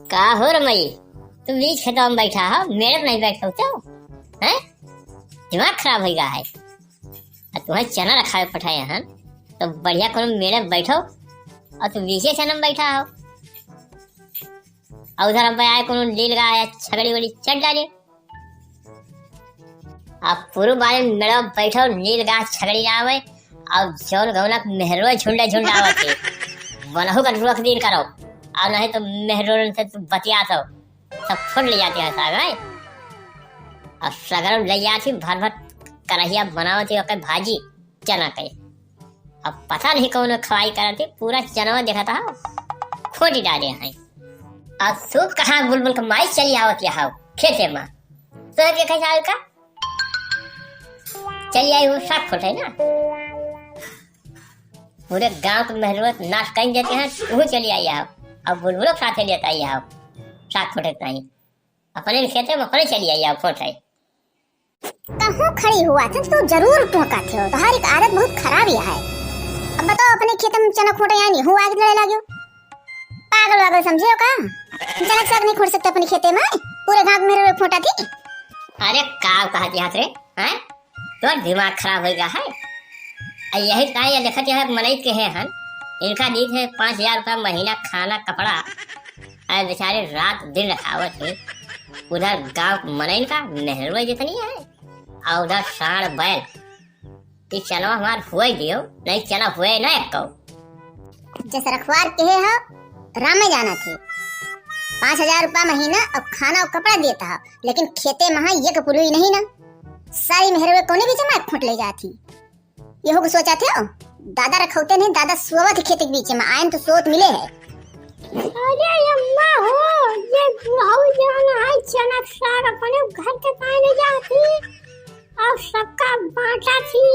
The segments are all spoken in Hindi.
का हो रमई, तुम बीच खेतों में बैठा हो, मेरे पे नहीं बैठ सकते हो? हैं? दिमाग खराब हो गया है। तुम्हें चना रखा है पठाया हैं, तो बढ़िया करो मेरे पे बैठो, और तुम बीचे चना में बैठा हो। और उधर अब आए कोनो लील गाय छगड़ी वाली चढ़ डाले। अब पूर्व वाले मेरे पे बैठो, नील गाय छगड़ी आवे और जौन गौना मेहरो झुंडे झुंड आवत है, वनहु का रुख दिन करो, और नहीं तो मेहरों से तू बतिया तो सब फुट ले जाते हैं साहब है। और सगरम ले जाती भर भर करहिया बनावती और भाजी चना के। अब पता नहीं कौन खवाई करती, पूरा चना देखा था खोटी डाले हैं। और सूप कहाँ बुलबुल का माई चली आवत यहाँ खेते में, तो के कैसा का चली आई वो साग खोटे ना, पूरे गांव को मेहरत नाश कर देते हैं, वो चली आई आओ। अब बुलबुल साथे लेता आई आओ साग खोटे नहीं, अपने खेते में अपने चली आई आओ खोटे। कहाँ खड़ी हुआ था तो जरूर टोका थे, तुम्हारी आदत बहुत खराब है। अब बताओ अपने खेत में चना खोटे या नहीं हुआ आगे लड़े लाग्यो, पागल वागल समझे हो का? चना साग नहीं खोट सकते अपने खेते में, पूरे गांव में मेरे फोटा थी। अरे का कहती हाथ रे हैं, तो दिमाग खराब हो गया है। यही कहा ये देखते हैं मनई के हैं, इनका दी है 5,000 रुपया महीना खाना कपड़ा, अरे बेचारे रात दिन रखावत है। उधर गांव मनई का नहरवा जितनी है, और उधर साढ़ बैल कि चना हमार हुए दियो नहीं, चना हुए ना एक जैसे रखवार के हो रामे जाना थे, 5,000 रुपया महीना और खाना और कपड़ा देता है, लेकिन खेते में ये कपुलुई नहीं ना, सारी मेहरवे कोने भी जमा खोट ले जाती। ये हो सोचा थे हो? दादा रखौते नहीं, दादा सोवत खेत के बीच में आयन तो सोत मिले है। अरे अम्मा हो, ये बुढ़ाऊ जाना है चना साग अपने घर के पाए ले जाती और सबका बांटा थी,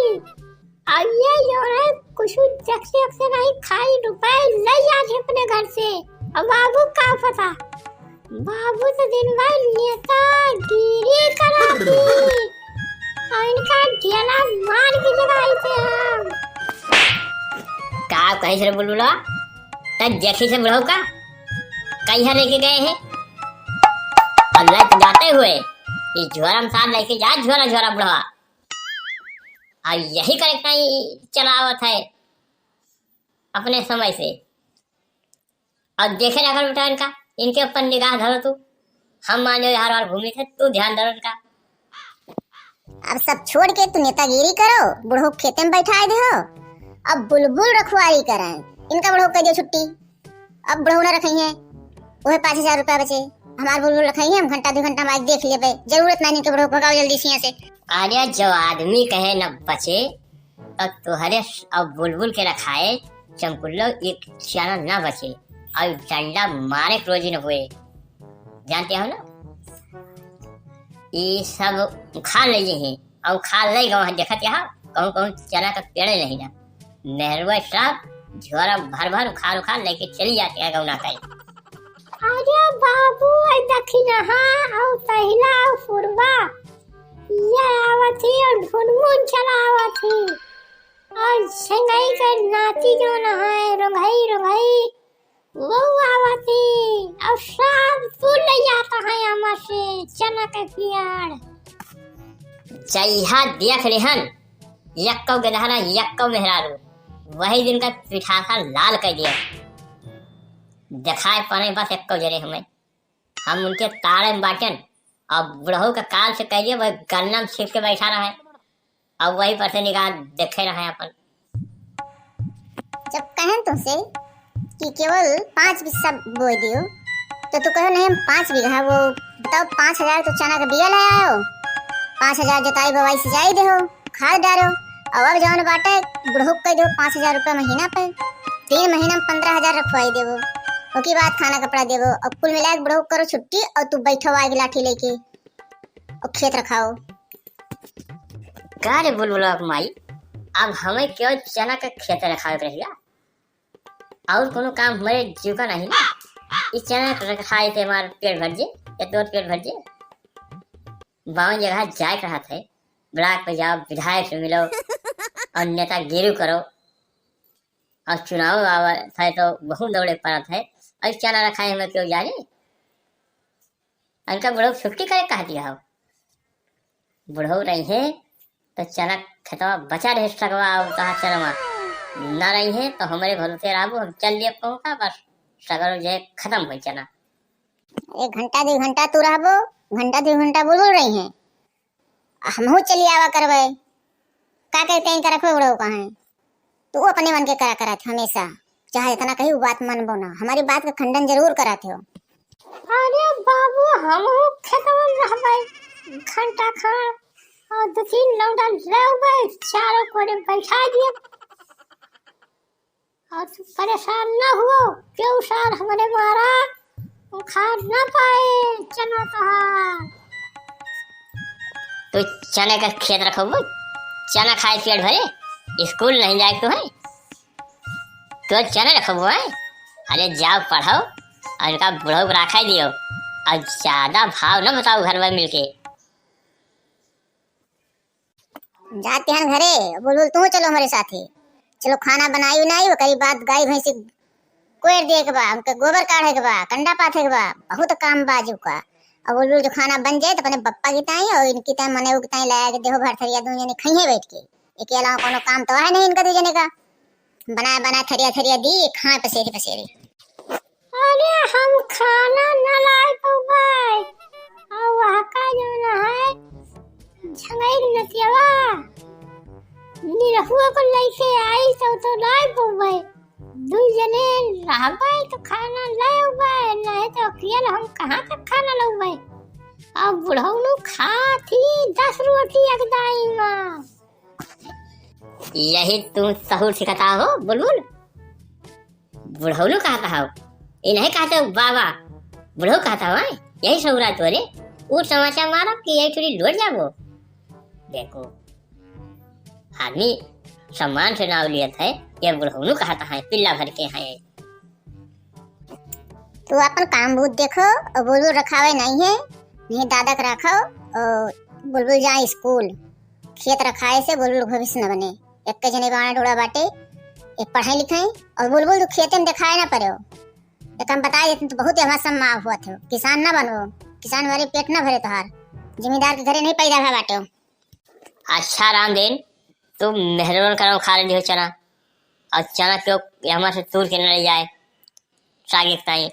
और ये जो है कुछ जक्से अक्से नहीं खाई, रुपए ले जाते अपने घर से। और बाबू का पता, बाबू तो दिन भर नेता गिरी कराती और इनका ढेला मार के जगाई थे हम। का कहीं से बुलबुला तब जैसे से बुढ़ाऊ का कहीं लेके गए हैं, और लग जाते हुए ये झोरा में साथ लेके जा, झोरा झोरा बुढ़वा, और यही करेक्ट नहीं चलावत है अपने समय से। और देखे जाकर बेटा इनका, इनके ऊपर निगाह धरो तू, हम मानो हर बार घूमे थे, तू ध्यान धरो इनका। अब सब छोड़ के तू नेतागिरी करो, बुढ़ो खेते में बैठा दे हो, अब बुलबुल रखवारी कराएं, इनका बुढ़ो कह दियो छुट्टी। अब बुढ़ो ना रखी है, वह 5,000 रुपया बचे, हमारे बुलबुल रखी है, हम घंटा 2 घंटा में देख लेबे, जरूरत नहीं के बुढ़ो भगाओ जल्दी से यहाँ से। अरे जो आदमी कहे न बचे, तो तुहरे अब बुलबुल के रखाए चमकुल्लो एक चना न बचे, और डंडा मारे रोजी न हुए, जानते हो ना? ये सब खा लीजिए हैं, और खा ले गए देखत यहाँ कहूँ कहूँ चना का पेड़ नहीं ना, मेहरवा सब झोरा भर भर उखाड़ लेके चली जाते हैं गौना का। अरे बाबू दखिना और पहला और फुरबा ये आवती और ढुनमुन चला आवती, और संगई के नाती जो न है रंगाई रंगाई वो आवती, और सब तू ले जाता है हमारे से चना के पियाड़। जइहा देख लेहन यक्को गदहरा यक्को मेहरारू, वही दिन का पिठासा लाल कर दिया, दिखाए पाने बस एक जरे हमें, हम उनके ताड़े में बाटन, और बुढ़ऊ का काल से कहिए वह गन्ना में छिप के बैठा रहा है, और वही पर से निगाह देखे रहे अपन। जब कहें तुमसे कि केवल 5 बिस्सा बोई दियो, तो तू कहो नहीं हम 5 बीघा, वो बताओ 5,000 तो चना का बिया ले आयो, 5,000 जोताई बवाई सिंचाई दे हो, खाद डालो, और अब जाओ बाटे बुढ़ऊ कह दो 5,000 रुपया महीना पे, 3 महीना में 15,000 रखवाई देवो, उसके बाद खाना कपड़ा देवो, और कुल मिला के बुढ़ऊ करो छुट्टी, और तू बैठो आगे लाठी लेके और खेत रखाओ। का रे बुलबुला माई, अब हमें क्यों चना का खेत रखा रहेगा, और कोनो काम हमारे जीव का नहीं ना, इस चना रखाए थे हमारे पेट भर जे, या तो पेट भर जे, बावन जगह जाए रहा थे, ब्लॉक पे जाओ, विधायक से मिलो और नेता गिरू करो, और चुनाव था तो बहुत दौड़े पड़ा थे, और चना रखा है हमें क्यों जाने, उनका बुढ़ऊ छुट्टी करे कहा दिया हो। बुढ़ऊ रही है तो चना खेतवा बचा रहे सकवा कहा चनवा ना रही है तो हमारे भरोसे राबू हम चल लिए पहुंचा बस सगर जो खत्म हो चना। एक घंटा 2 घंटा तू रहबो, घंटा 2 घंटा बुलबुल रही है, हमहू चली आवा करवे। का कहते हैं कर रखो बुढ़ऊ कहाँ है, तू अपने मन के करा करत हमेशा, चाहे इतना कही वो बात मानबो ना, हमारी बात का खंडन जरूर करत हो। अरे बाबू हम खेतवा में रहबै घंटा खान और 2-3 लौंडा लेबै चारों कोने बैठा दिए और तू परेशान न हुओ, क्यों सार हमारे मारा खा न पाए चना तहार। तो चने का खेत रखो वो चना खाए पेट भरे, स्कूल नहीं जाए तो है तो चने रखो वो है। अरे जाओ पढ़ो और इनका बुढ़ऊ को रखा दियो और ज्यादा भाव न बताओ घर में मिलके। जाते हैं घरे, बुलबुल तू चलो हमारे साथ ही, चलो खाना बनाई उनाई वो करी बात गाय भैंसी कोयर दे के बा, उनके गोबर काढ़े के बा, कंडा पाथे के बा, बहुत काम बाजू का। और बुलबुल जो खाना बन जाए तो अपने पप्पा की ताई और इनकी ताई मने उग ताई लाया के देहो भर थरिया दो जने खइए बैठ के, एक अलावा कोनो काम तो है नहीं इनका दो जने का, बना बना थरिया थरिया दी खाए पसेरी पसेरी। अरे हम खाना न लाए पौबै और वहाँ का जो न है झंगई नतियावा निरहुआ को लेके आई तो लाए पौबै, 2 जने रहबै तो खाना लाए नहीं तो अकेले हम कहाँ तक खाना लौबै। अब बुढ़ऊ नु खाती 10 रोटी एक दाई माँ। यही तुम सहूर सिखाता हो बुलबुल, बुढ़ऊ नु कहता हो ये नहीं कहते हो बाबा, बुढ़ऊ कहता हो यही सहूरा तोरे वो समाचार मारो कि यही थोड़ी लौट जाबो। देखो आदमी सम्मान से नाव लिया था, ये बुढ़ऊ कहता है पिल्ला भर के है। तू अपन काम भूत देखो और बुलबुल रखावे नहीं है, नहीं दादा का रखो और बुलबुल जाए स्कूल, खेत रखाए से बुलबुल भविष्य न बने। एक के जने बाणा ढोड़ा बाटे, एक पढ़ाई लिखाई और बुलबुल तू खेते में दिखाए ना पड़े, एक हम बता देते तो बहुत हमारा सम्मान हुआ थे। किसान ना बनो, किसान वाले पेट ना भरे तोहार, जमींदार के घरे नहीं पैदा हुआ बाटे। अच्छा रामदेन तुम मेहरबान करो खा रही हो चना, और चना क्यों हमारे से तूर के न ले जाए साग के ताई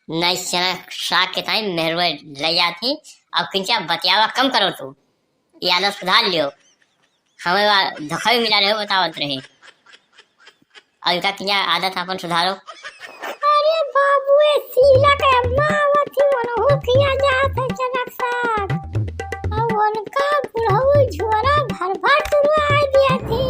नहीं चना साग के ताई मेहरबान ले जाती। अब किंचा बतियावा कम करो, तू ये आदत सुधार लियो, हमें धोखा भी मिला रहे हो बतावत रहे और इनका किंचा आदत अपन सुधारो। अरे बाबू ए सीला के माँ थी मनहु किया जात है चना साग और उनका बुढ़ऊ झोरा भर भर तुरवा दिया थी।